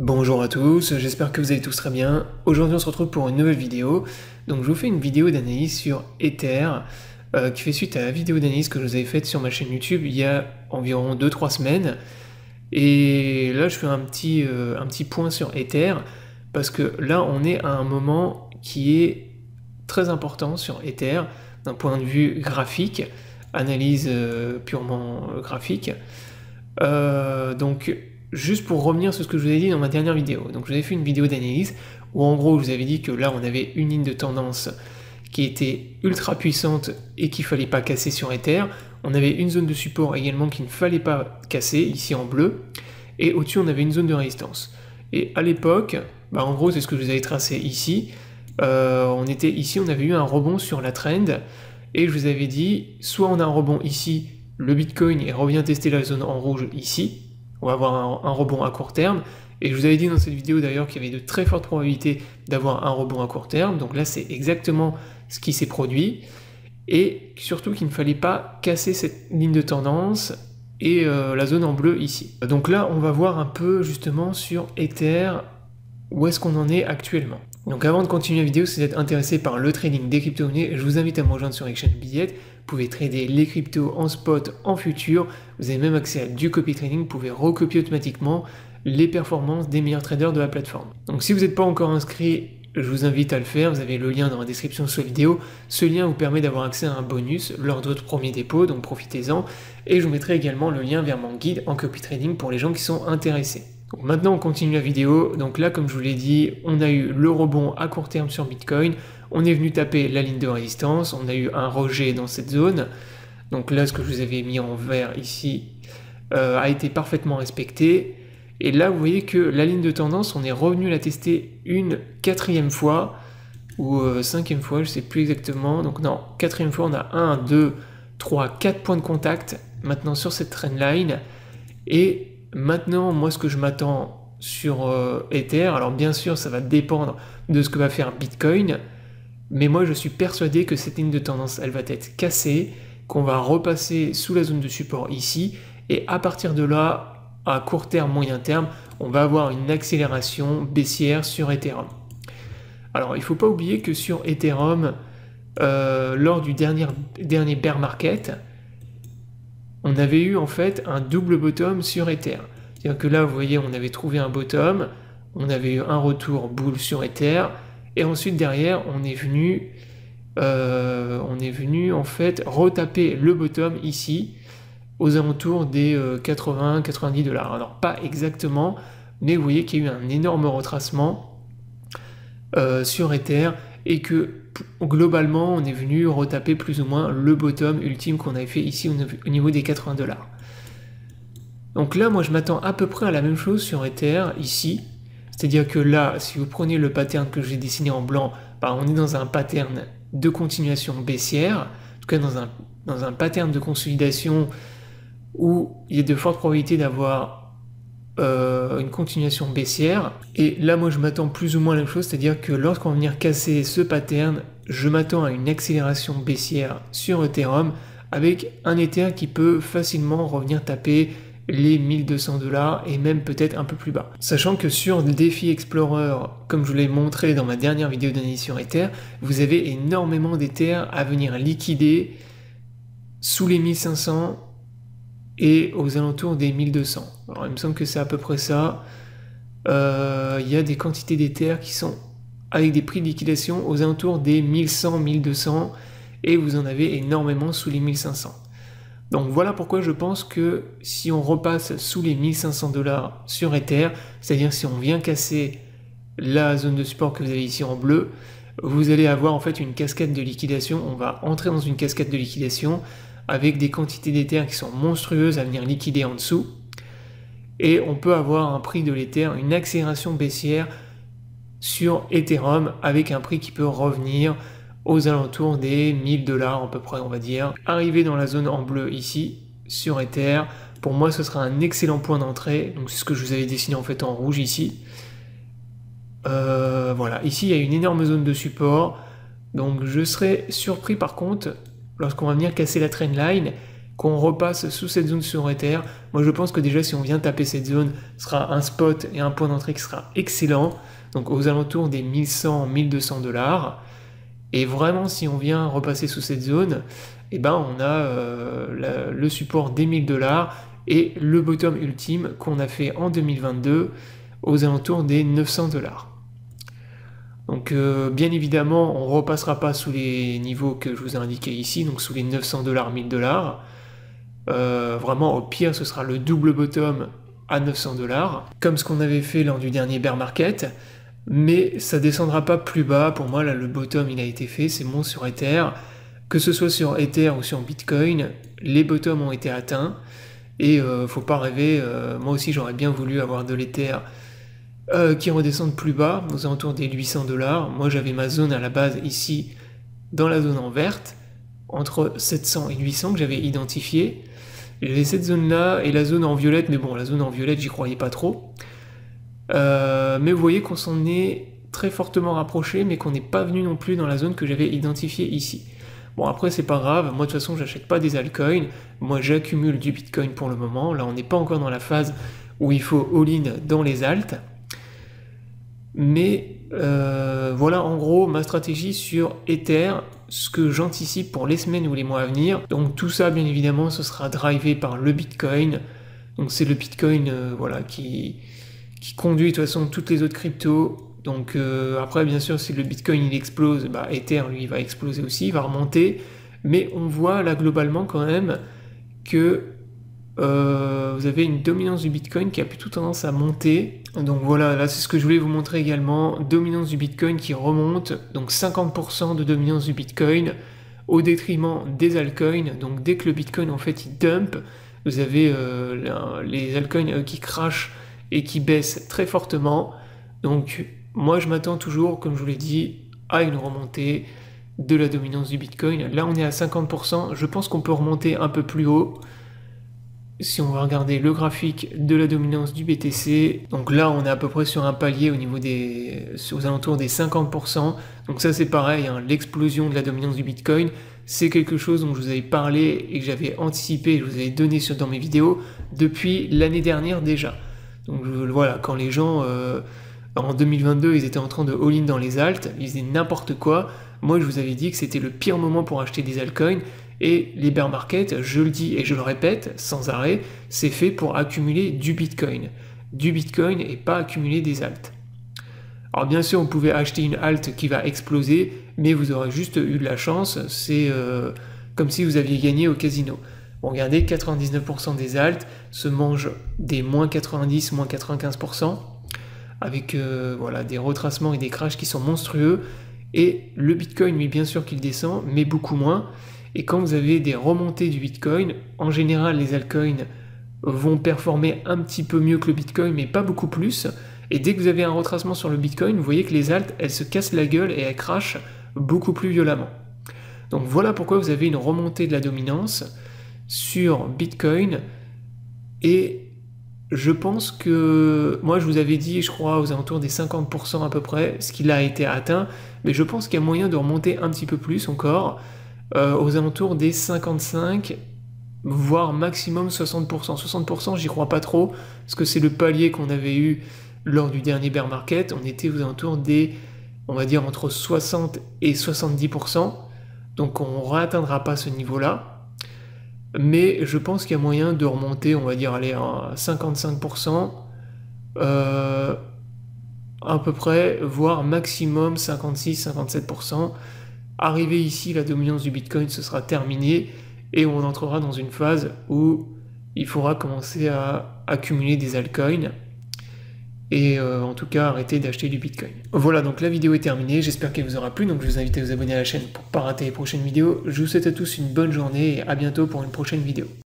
Bonjour à tous, j'espère que vous allez tous très bien. Aujourd'hui on se retrouve pour une nouvelle vidéo. Donc je vous fais une vidéo d'analyse sur Ether qui fait suite à la vidéo d'analyse que je vous avais faite sur ma chaîne YouTube il y a environ 2-3 semaines. Et là je fais un petit point sur Ether parce que là on est à un moment qui est très important sur Ether d'un point de vue graphique, analyse purement graphique. Donc juste pour revenir sur ce que je vous ai dit dans ma dernière vidéo, donc je vous avais fait une vidéo d'analyse où en gros je vous avais dit que là on avait une ligne de tendance qui était ultra puissante et qu'il ne fallait pas casser sur Ether. On avait une zone de support également qu'il ne fallait pas casser, ici en bleu, et au-dessus on avait une zone de résistance. Et à l'époque, en gros c'est ce que je vous avais tracé ici, on était ici, on avait eu un rebond sur la trend, et je vous avais dit, soit on a un rebond ici, le Bitcoin et revient tester la zone en rouge ici, on va avoir un rebond à court terme, et je vous avais dit dans cette vidéo d'ailleurs qu'il y avait de très fortes probabilités d'avoir un rebond à court terme, donc là c'est exactement ce qui s'est produit, et surtout qu'il ne fallait pas casser cette ligne de tendance et la zone en bleu ici. Donc là on va voir un peu justement sur Ether, où est-ce qu'on en est actuellement. Donc avant de continuer la vidéo, si vous êtes intéressé par le trading des crypto-monnaies, je vous invite à me rejoindre sur Exchange Billet. Vous pouvez trader les cryptos en spot, en futur. Vous avez même accès à du copy trading. Vous pouvez recopier automatiquement les performances des meilleurs traders de la plateforme. Donc si vous n'êtes pas encore inscrit, je vous invite à le faire. Vous avez le lien dans la description de cette vidéo. Ce lien vous permet d'avoir accès à un bonus lors de votre premier dépôt, donc profitez-en. Et je vous mettrai également le lien vers mon guide en copy trading pour les gens qui sont intéressés. Donc maintenant on continue la vidéo. Donc là, comme je vous l'ai dit, on a eu le rebond à court terme sur Bitcoin. On est venu taper la ligne de résistance, on a eu un rejet dans cette zone. Donc là, ce que je vous avais mis en vert ici a été parfaitement respecté. Et là, vous voyez que la ligne de tendance, on est revenu la tester une quatrième fois, ou cinquième fois, je ne sais plus exactement. Donc non, quatrième fois, on a 1, 2, 3, 4 points de contact maintenant sur cette trendline. Et maintenant, moi, ce que je m'attends sur Ether, alors bien sûr, ça va dépendre de ce que va faire Bitcoin, mais moi je suis persuadé que cette ligne de tendance elle va être cassée, qu'on va repasser sous la zone de support ici, et à partir de là, à court terme, moyen terme, on va avoir une accélération baissière sur Ethereum. Alors il ne faut pas oublier que sur Ethereum, lors du dernier bear market, on avait eu en fait un double bottom sur Ether. C'est-à-dire que là, vous voyez, on avait trouvé un bottom, on avait eu un retour bull sur Ether, et ensuite derrière, on est venu en fait retaper le bottom ici, aux alentours des 80-90 $. Alors pas exactement, mais vous voyez qu'il y a eu un énorme retracement sur Ether, et que globalement, on est venu retaper plus ou moins le bottom ultime qu'on avait fait ici au niveau des 80 $. Donc là, moi je m'attends à peu près à la même chose sur Ether ici. C'est-à-dire que là, si vous prenez le pattern que j'ai dessiné en blanc, on est dans un pattern de continuation baissière, en tout cas dans un pattern de consolidation où il y a de fortes probabilités d'avoir une continuation baissière. Et là, moi, je m'attends plus ou moins à la même chose, c'est-à-dire que lorsqu'on va venir casser ce pattern, je m'attends à une accélération baissière sur Ethereum avec un Ether qui peut facilement revenir taper les 1200 $ et même peut-être un peu plus bas. Sachant que sur le DeFi Explorer, comme je vous l'ai montré dans ma dernière vidéo d'analyse sur Ether, vous avez énormément d'Ether à venir liquider sous les 1500 et aux alentours des 1200. Alors il me semble que c'est à peu près ça. Il y a des quantités d'Ether qui sont avec des prix de liquidation aux alentours des 1100, 1200 et vous en avez énormément sous les 1500. Donc voilà pourquoi je pense que si on repasse sous les 1500 $ sur Ether, c'est-à-dire si on vient casser la zone de support que vous avez ici en bleu, vous allez avoir en fait une cascade de liquidation. On va entrer dans une cascade de liquidation avec des quantités d'Ether qui sont monstrueuses à venir liquider en dessous. Et on peut avoir un prix de l'Ether, une accélération baissière sur Ethereum avec un prix qui peut revenir aux alentours des 1000 $ à peu près, on va dire. Arriver dans la zone en bleu ici, sur Ether, pour moi ce sera un excellent point d'entrée. Donc c'est ce que je vous avais dessiné en fait en rouge ici. Voilà, ici il y a une énorme zone de support. Donc je serais surpris par contre, lorsqu'on va venir casser la trendline, qu'on repasse sous cette zone sur Ether. Moi je pense que déjà si on vient taper cette zone, ce sera un spot et un point d'entrée qui sera excellent, donc aux alentours des 1100-1200 $. Et vraiment si on vient repasser sous cette zone, eh ben on a le support des 1000 $ et le bottom ultime qu'on a fait en 2022 aux alentours des 900 $. Donc bien évidemment on ne repassera pas sous les niveaux que je vous ai indiqués ici, donc sous les 900 $, 1000 $. Vraiment au pire ce sera le double bottom à 900 $, comme ce qu'on avait fait lors du dernier bear market, mais ça descendra pas plus bas. Pour moi là le bottom il a été fait, c'est bon sur Ether, que ce soit sur Ether ou sur Bitcoin, les bottoms ont été atteints, et faut pas rêver, moi aussi j'aurais bien voulu avoir de l'Ether qui redescendent plus bas, aux alentours des 800 $. Moi j'avais ma zone à la base ici, dans la zone en verte, entre 700 et 800 que j'avais identifié. J'avais cette zone là et la zone en violette, mais bon la zone en violette j'y croyais pas trop. Mais vous voyez qu'on s'en est très fortement rapproché, mais qu'on n'est pas venu non plus dans la zone que j'avais identifiée ici. Bon après c'est pas grave, moi de toute façon j'achète pas des altcoins, moi j'accumule du Bitcoin pour le moment, là on n'est pas encore dans la phase où il faut all-in dans les alts. Mais voilà en gros ma stratégie sur Ether, ce que j'anticipe pour les semaines ou les mois à venir. Donc tout ça bien évidemment ce sera drivé par le Bitcoin. Donc c'est le Bitcoin voilà, qui conduit de toute façon toutes les autres cryptos. Donc après bien sûr si le Bitcoin il explose, bah, Ether lui il va exploser aussi, il va remonter. Mais on voit là globalement quand même que vous avez une dominance du Bitcoin qui a plutôt tendance à monter. Donc voilà, là c'est ce que je voulais vous montrer également, dominance du Bitcoin qui remonte, donc 50% de dominance du Bitcoin au détriment des altcoins. Donc dès que le Bitcoin en fait il dump, vous avez les altcoins qui crashent et qui baissent très fortement. Donc moi je m'attends toujours, comme je vous l'ai dit, à une remontée de la dominance du Bitcoin. Là on est à 50%, je pense qu'on peut remonter un peu plus haut. Si on va regarder le graphique de la dominance du BTC, donc là on est à peu près sur un palier au niveau aux alentours des 50%. Donc ça c'est pareil, hein, l'explosion de la dominance du Bitcoin, c'est quelque chose dont je vous avais parlé et que j'avais anticipé, je vous avais donné dans mes vidéos depuis l'année dernière déjà. Donc voilà, quand les gens en 2022 ils étaient en train de all-in dans les alts, ils faisaient n'importe quoi, moi je vous avais dit que c'était le pire moment pour acheter des altcoins. Et les bear markets, je le dis et je le répète sans arrêt, c'est fait pour accumuler du Bitcoin. Du Bitcoin et pas accumuler des alts. Alors bien sûr, vous pouvez acheter une alt qui va exploser, mais vous aurez juste eu de la chance, c'est comme si vous aviez gagné au casino. Bon, regardez, 99% des alts se mangent des moins 90, moins 95%, avec voilà, des retracements et des crashs qui sont monstrueux, et le Bitcoin, lui, bien sûr qu'il descend, mais beaucoup moins. Et quand vous avez des remontées du Bitcoin, en général les altcoins vont performer un petit peu mieux que le Bitcoin, mais pas beaucoup plus. Et dès que vous avez un retracement sur le Bitcoin, vous voyez que les alts, elles se cassent la gueule et elles crashent beaucoup plus violemment. Donc voilà pourquoi vous avez une remontée de la dominance sur Bitcoin. Et je pense que, moi je vous avais dit, je crois, aux alentours des 50% à peu près, ce qui a été atteint, mais je pense qu'il y a moyen de remonter un petit peu plus encore, aux alentours des 55, voire maximum 60%. 60%, j'y crois pas trop, parce que c'est le palier qu'on avait eu lors du dernier bear market. On était aux alentours des, on va dire, entre 60 et 70%. Donc on ne réatteindra pas ce niveau-là. Mais je pense qu'il y a moyen de remonter, on va dire, aller à 55%, à peu près, voire maximum 56-57%. Arrivé ici, la dominance du Bitcoin, ce sera terminé et on entrera dans une phase où il faudra commencer à accumuler des altcoins et en tout cas arrêter d'acheter du Bitcoin. Voilà, donc la vidéo est terminée, j'espère qu'elle vous aura plu, donc je vous invite à vous abonner à la chaîne pour ne pas rater les prochaines vidéos. Je vous souhaite à tous une bonne journée et à bientôt pour une prochaine vidéo.